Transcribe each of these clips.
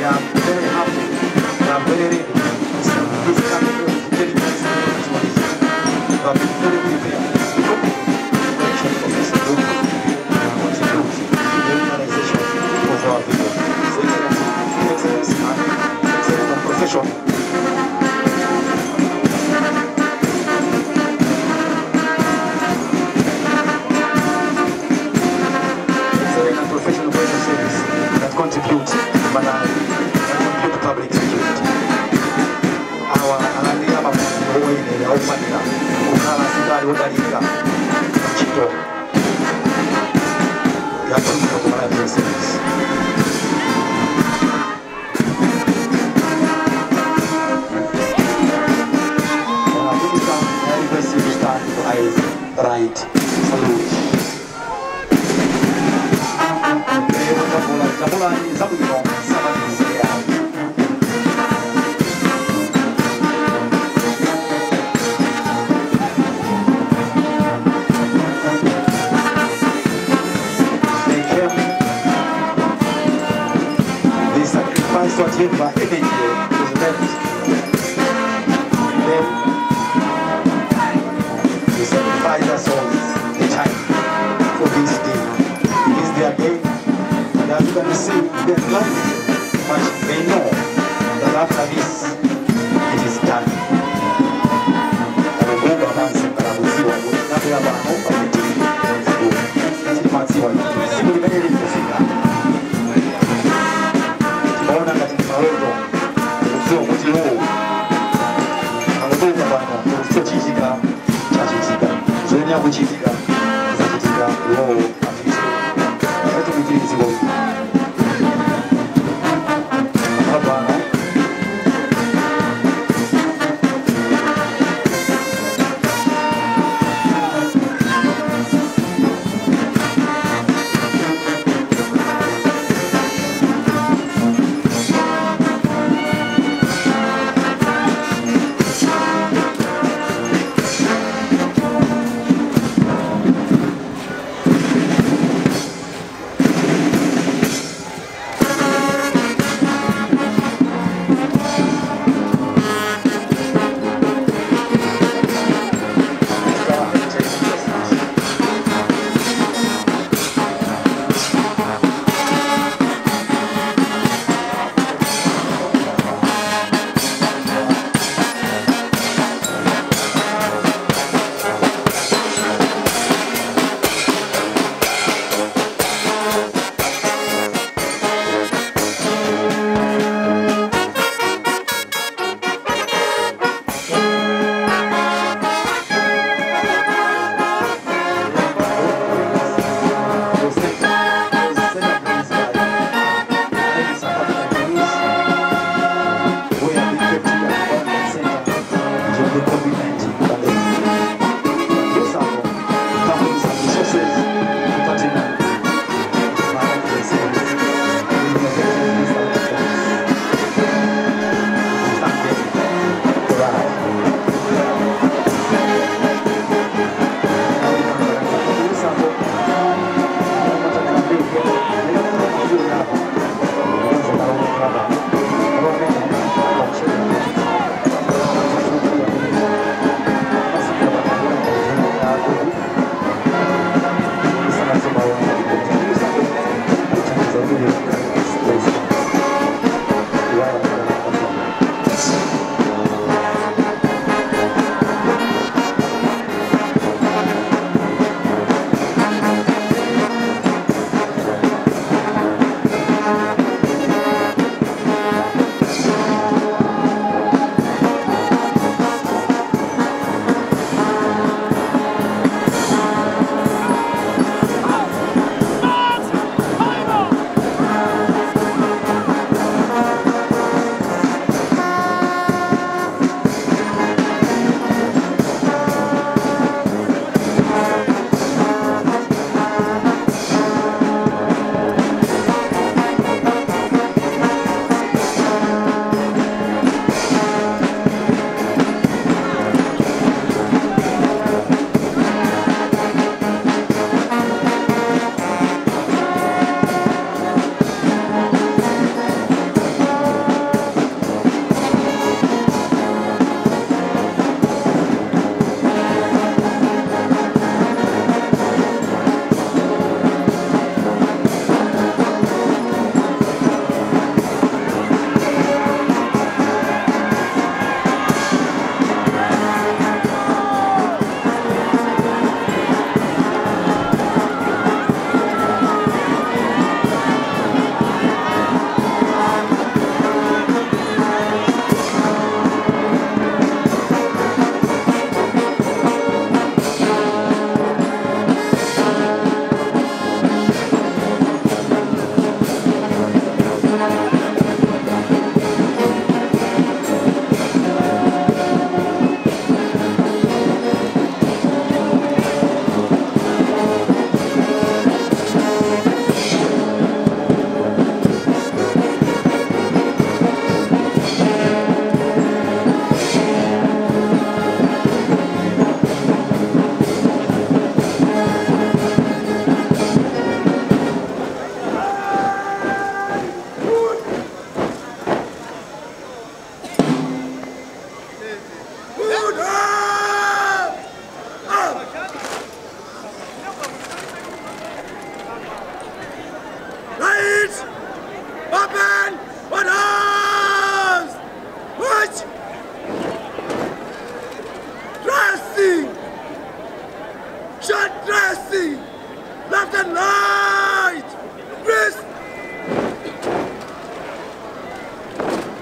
am very happy and I'm very ready. This coming very nice opportunity. I've been very prepared. Contribution of this group contribute to the realization of our vision. Excellence and profession. Professional social service that contribute to public security. Our Alandia Mapuini, Opanina, Ukala Sindali Odalika, Chito, Yatu Commander Service. Minister, stand for eyes, right, salute. They sacrificed whatever energy was left in them. They sacrificed their souls, the time for this day. It is their day. As you can see, there's life, but they know that after this, it is done. Open! On arms! March! Dressing! Shot dressing! Left and right! Wrist!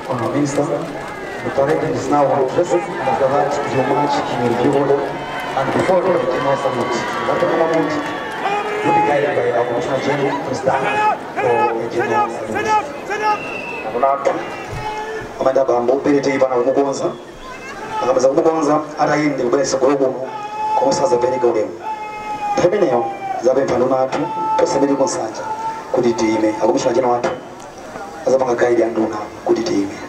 Honourable Minister, the parade is now on dressing, and after that, your march in review order, and before the general salute. At the moment, will be guided by our Commissioner General to stand for a general salute. Amanda Bambo, Penity Ivana Mugonza, Amaza Mugonza, Arain, the West Gogo, Costa Zabenigolem. Temineo, Zaben Panunatu, Possibility Gonsaja, could it be me? A Commissioner General, as a Guide and Duna, could it be me?